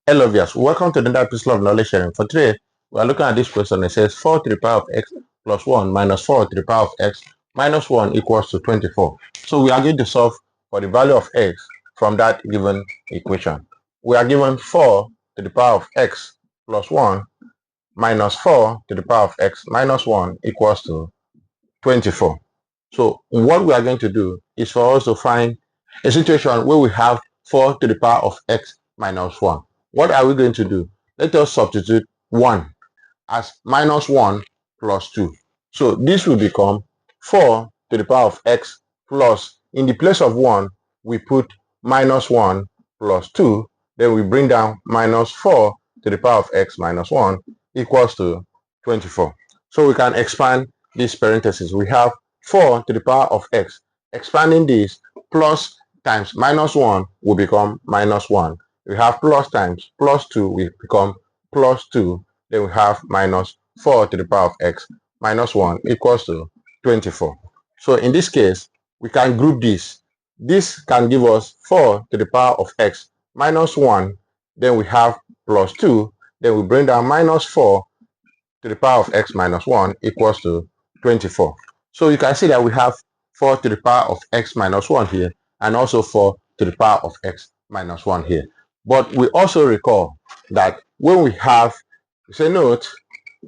Hello viewers, welcome to another episode of knowledge sharing. For today, we are looking at this question. It says 4 to the power of x plus 1 minus 4 to the power of x minus 1 equals to 24. So we are going to solve for the value of x from that given equation. We are given 4 to the power of x plus 1 minus 4 to the power of x minus 1 equals to 24. So what we are going to do is for us to find a situation where we have 4 to the power of x minus 1. What are we going to do? Let us substitute 1 as minus 1 plus 2. So this will become 4 to the power of x plus, in the place of 1, we put minus 1 plus 2. Then we bring down minus 4 to the power of x minus 1 equals to 24. So we can expand this parenthesis. We have 4 to the power of x. Expanding this, plus times minus 1 will become minus 1. We have plus times plus 2 will become plus 2. Then we have minus 4 to the power of x minus 1 equals to 24. So in this case, we can group this. This can give us 4 to the power of x minus 1. Then we have plus 2. Then we bring down minus 4 to the power of x minus 1 equals to 24. So you can see that we have 4 to the power of x minus 1 here, and also 4 to the power of x minus 1 here. But we also recall that when we have, say note,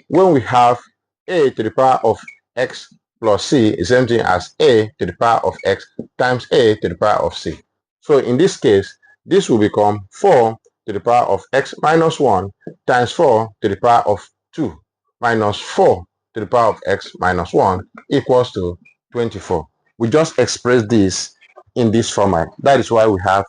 when we have a to the power of x plus c is the same thing as a to the power of x times a to the power of c. So in this case, this will become 4 to the power of x minus 1 times 4 to the power of 2 minus 4 to the power of x minus 1 equals to 24. We just express this in this format. That is why we have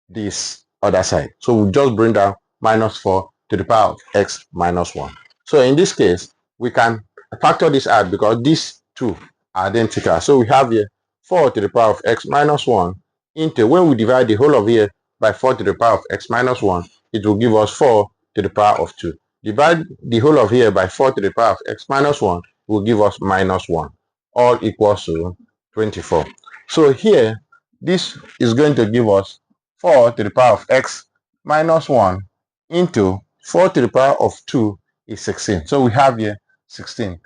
this other side. So we just bring down minus 4 to the power of x minus 1. So in this case, we can factor this out because these two are identical. So we have here 4 to the power of x minus 1 into, when we divide the whole of here by 4 to the power of x minus 1, it will give us 4 to the power of 2. Divide the whole of here by 4 to the power of x minus 1 will give us minus 1. All equals to 24. So here, this is going to give us 4 to the power of x minus 1 into 4 to the power of 2 is 16. So we have here 16.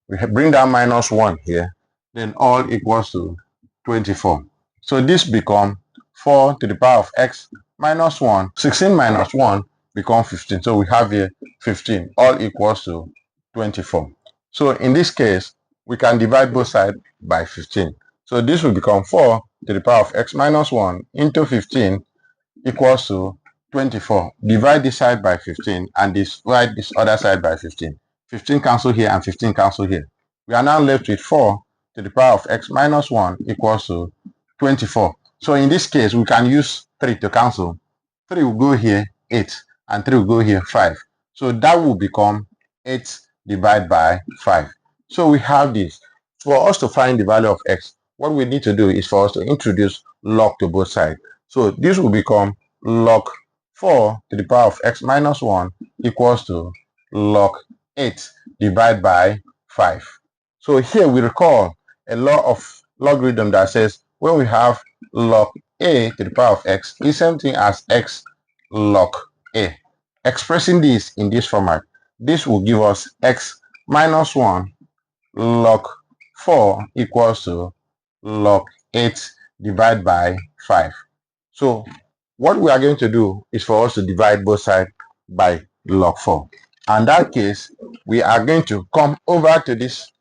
We bring down minus 1 here, then all equals to 24. So this becomes 4 to the power of x minus 1. 16 minus 1 becomes 15. So we have here 15. All equals to 24. So in this case, we can divide both sides by 15. So this will become 4 to the power of x minus 1 into 15 equals to 24. Divide this side by 15 and divide this other side by 15. 15 cancel here and 15 cancel here. We are now left with 4 to the power of x minus 1 equals to 24. So in this case, we can use 3 to cancel. 3 will go here, 8, and 3 will go here, 5. So that will become 8 divided by 5. So we have this. For us to find the value of x, what we need to do is for us to introduce log to both sides. So this will become log 4 to the power of x minus 1 equals to log 8 divided by 5. So here we recall a law of logarithm that says when we have log a to the power of x is same thing as x log a. Expressing this in this format, this will give us x minus 1 log 4 equals to log 8 divided by 5. So what we are going to do is for us to divide both sides by log 4. And in that case, we are going to come over to this.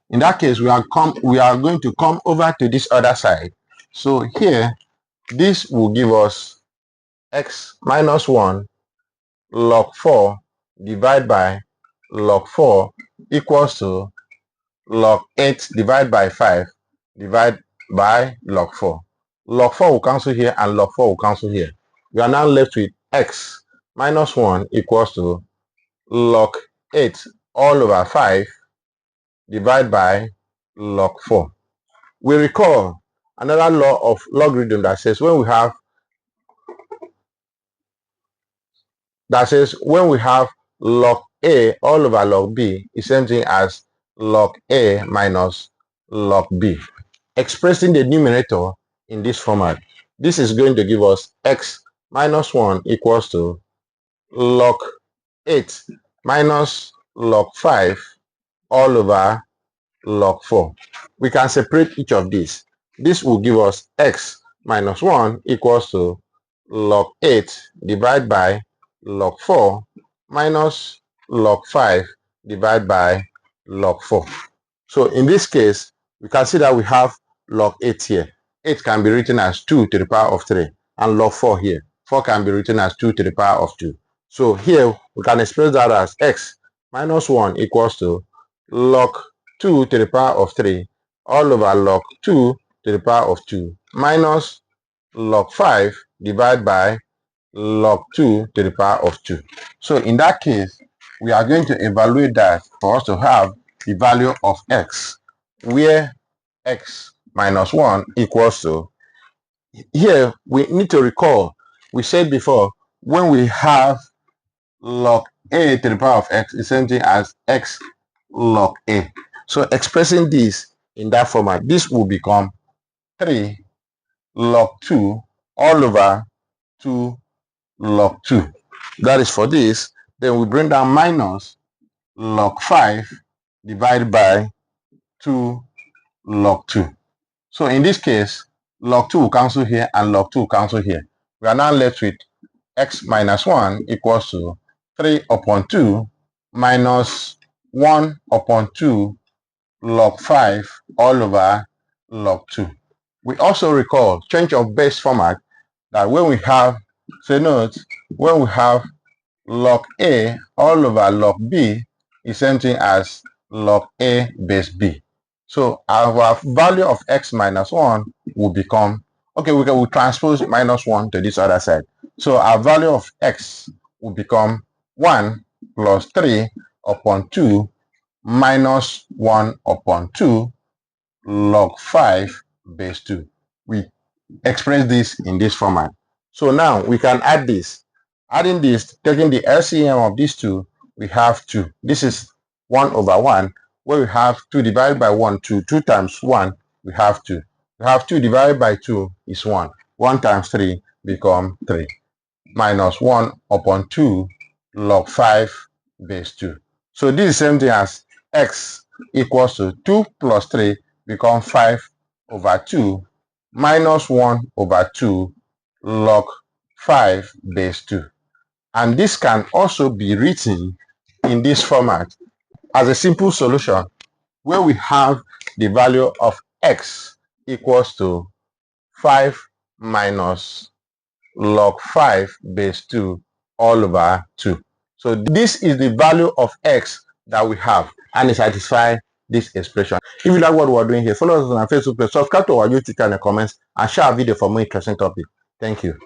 In that case, we are going to come over to this other side. So here, this will give us x minus 1 log 4 divided by log 4 equals to log 8 divided by 5 divided by log 4. Log 4 will cancel here and log 4 will cancel here. We are now left with x minus 1 equals to log 8 all over 5 divided by log 4. We recall another law of logarithm that says when we have that says when we have log A all over log B is same thing as log A minus log B. Expressing the numerator in this format, this is going to give us x minus 1 equals to log 8 minus log 5 all over log 4. We can separate each of these. This will give us x minus 1 equals to log 8 divided by log 4 minus log 5 divided by log 4. So in this case, we can see that we have log 8 here. 8 can be written as 2 to the power of 3, and log 4 here. 4 can be written as 2 to the power of 2. So here we can express that as x minus 1 equals to log 2 to the power of 3 all over log 2 to the power of 2 minus log 5 divided by log 2 to the power of 2. So in that case, we are going to evaluate that for us to have the value of x, where x minus 1 equals to, here we need to recall, we said before, when we have log a to the power of x is same thing as x log a. So expressing this in that format, this will become 3 log 2 all over 2 log 2. That is for this. Then we bring down minus log 5 divided by 2 log 2. So in this case, log 2 will cancel here and log 2 will cancel here. We are now left with x minus 1 equals to 3 upon 2 minus 1 upon 2 log 5 all over log 2. We also recall change of base format, that when we have, say note, when we have log A all over log B is same thing as log A base B. So our value of x minus 1 will become, okay, we will transpose minus 1 to this other side. So our value of x will become 1 plus 3 upon 2 minus 1 upon 2 log 5 base 2. We express this in this format. So now we can add this. Adding this, taking the LCM of these two, we have 2. This is 1 over 1, where we have 2 divided by 1, 2. 2 times 1, we have 2. We have 2 divided by 2 is 1. 1 times 3 become 3. Minus 1 upon 2 log 5 base 2. So this is the same thing as x equals to 2 plus 3 become 5 over 2 minus 1 over 2 log 5 base 2. And this can also be written in this format as a simple solution, where we have the value of x equals to 5 minus log 5 base 2 all over 2. So this is the value of x that we have, and it satisfies this expression. If you like what we're doing here, follow us on our Facebook page, subscribe to our YouTube channel, comments, and share our video for more interesting topics. Thank you.